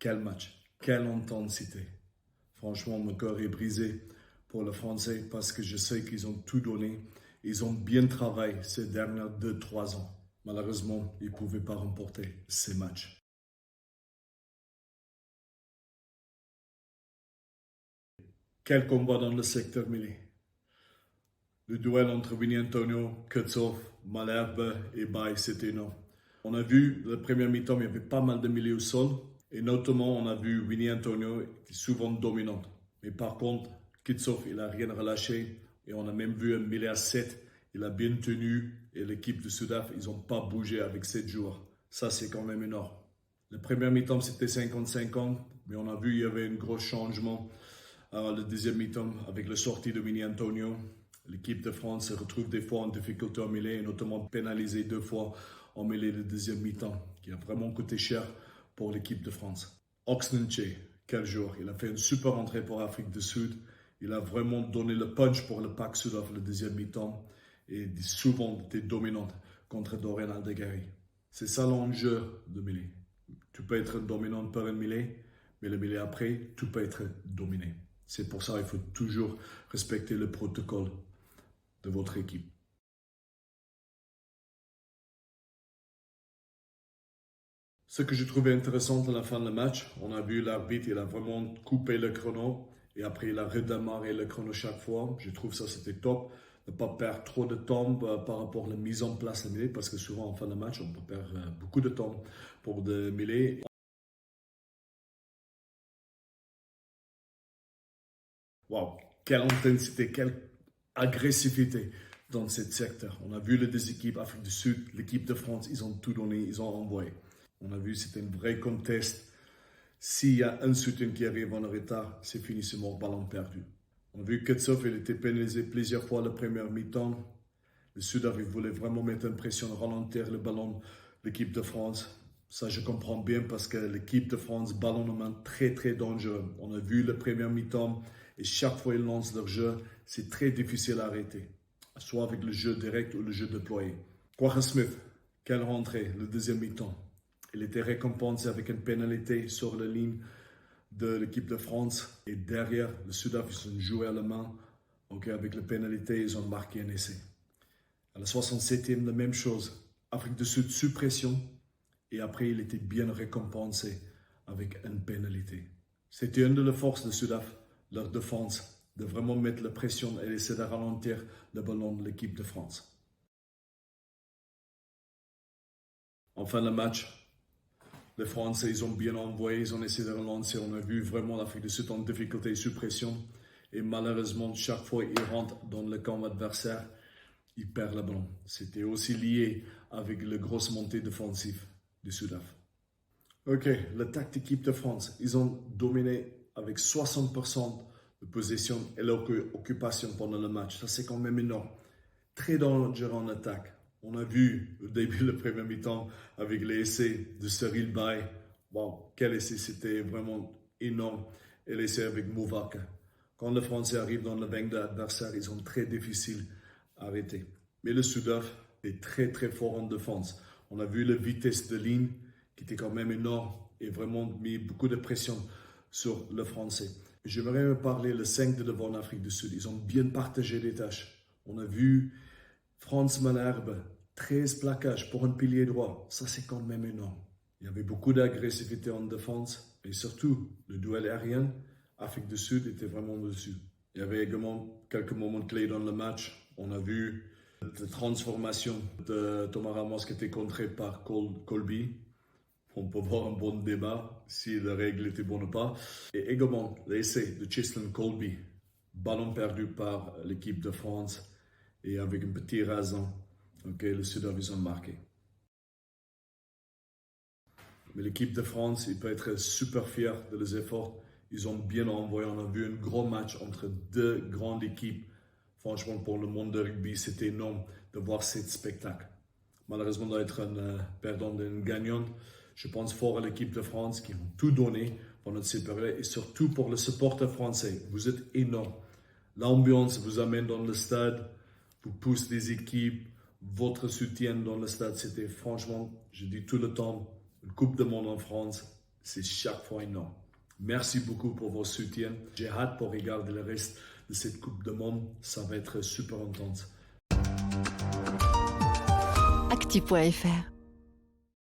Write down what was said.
Quel match, quelle intensité. Franchement, mon cœur est brisé pour le Français parce que je sais qu'ils ont tout donné. Ils ont bien travaillé ces derniers 2-3 ans. Malheureusement, ils ne pouvaient pas remporter ces matchs. Quel combat dans le secteur mêlé. Le duel entre Winnie Antonio, Kutsov, Malherbe et Bay, c'était énorme. On a vu, le premier mi-temps, il y avait pas mal de mêlées au sol. Et notamment, on a vu Winnie Antonio qui est souvent dominante. Mais par contre, Kutsov, il n'a rien relâché. Et on a même vu un mêlée à 7. Il a bien tenu. Et l'équipe de Sudaf, ils n'ont pas bougé avec 7 joueurs. Ça, c'est quand même énorme. Le premier mi-temps, c'était 50-50. Mais on a vu qu'il y avait un gros changement. Le deuxième mi-temps, avec la sortie de Winnie Antonio, l'équipe de France se retrouve des fois en difficulté en mêlée, et notamment pénalisée 2 fois en mêlée de deuxième mi-temps, qui a vraiment coûté cher pour l'équipe de France. Oxenche, quel joueur. Il a fait une super entrée pour l'Afrique du Sud. Il a vraiment donné le punch pour le pack Sudaf le deuxième mi-temps et souvent été dominante contre Dorian Aldegheri. C'est ça l'enjeu de mêlée. Tu peux être dominant par une mêlée, mais le mêlée après, tu peux être dominé. C'est pour ça qu'il faut toujours respecter le protocole de votre équipe. Ce que j'ai trouvé intéressant à la fin du match, on a vu l'arbitre, il a vraiment coupé le chrono et après il a redémarré le chrono chaque fois. Je trouve ça c'était top. Ne pas perdre trop de temps par rapport à la mise en place de mêlée parce que souvent en fin de match, on peut perdre beaucoup de temps pour des mêlées. Wow, quelle intensité, quelle agressivité dans ce secteur. On a vu les deux équipes, Afrique du Sud, l'équipe de France, ils ont tout donné, ils ont envoyé. On a vu, c'était un vrai contest. S'il y a un soutien qui arrive en retard, c'est fini, c'est mort, ballon perdu. On a vu que Kutsov, il était pénalisé plusieurs fois le premier mi-temps. Le Sud-Afrique voulait vraiment mettre une pression, ralentir le ballon, l'équipe de France. Ça, je comprends bien parce que l'équipe de France, ballon en main, très, très dangereux. On a vu le premier mi-temps et chaque fois ils lancent leur jeu, c'est très difficile à arrêter. Soit avec le jeu direct ou le jeu déployé. Quagga Smith, quelle rentrée, le deuxième mi-temps. Il était récompensé avec une pénalité sur la ligne de l'équipe de France. Et derrière, le Sud-Afrique, ils ont joué à la main. Avec la pénalité, ils ont marqué un essai. À la 67e, la même chose. Afrique du Sud sous pression. Et après, il était bien récompensé avec une pénalité. C'était une de les forces de Sudaf, leur défense, de vraiment mettre la pression et essayer de ralentir le ballon de l'équipe de France. En fin de match, les Français, ils ont bien envoyé, ils ont essayé de relancer. On a vu vraiment l'Afrique du Sud en difficulté sous pression. Et malheureusement, chaque fois qu'ils rentrent dans le camp adversaire, ils perdent le ballon. C'était aussi lié avec la grosse montée défensive du Sudaf. Ok, l'attaque d'équipe de France, ils ont dominé avec 60% de possession et l'occupation pendant le match. Ça, c'est quand même énorme. Très dangereux en attaque. On a vu au début, le premier mi-temps, avec l'essai de Cyril Bay. Bon, quel essai, c'était vraiment énorme. Et l'essai avec Mouvaka. Quand les Français arrivent dans le banc d'adversaire, ils sont très difficiles à arrêter. Mais le Sudaf est très très fort en défense. On a vu la vitesse de ligne qui était quand même énorme et vraiment mis beaucoup de pression sur le Français. J'aimerais me parler le 5 de devant en Afrique du Sud. Ils ont bien partagé les tâches. On a vu Frans Malherbe, 13 plaquages pour un pilier droit. Ça, c'est quand même énorme. Il y avait beaucoup d'agressivité en défense et surtout le duel aérien. Afrique du Sud était vraiment dessus. Il y avait également quelques moments clés dans le match. On a vu la transformation de Thomas Ramos qui était contré par Colby. On peut voir un bon débat si la règle était bonne ou pas. Et également l'essai de Cheslin Colby, ballon perdu par l'équipe de France et avec un petit raison, le Sud-Afrique a marqué. Mais l'équipe de France, il peut être super fier de leurs efforts. Ils ont bien envoyé. On a vu un gros match entre deux grandes équipes. Franchement, pour le monde de rugby, c'était énorme de voir ce spectacle. Malheureusement, d'être un perdant et une gagnante, je pense fort à l'équipe de France qui ont tout donné pendant cette période et surtout pour le supporter français. Vous êtes énorme. L'ambiance vous amène dans le stade, vous pousse les équipes, votre soutien dans le stade, c'était franchement, je dis tout le temps, une Coupe du Monde en France, c'est chaque fois énorme. Merci beaucoup pour votre soutien. J'ai hâte pour regarder le reste de cette Coupe du Monde. Ça va être super intense. Actu.fr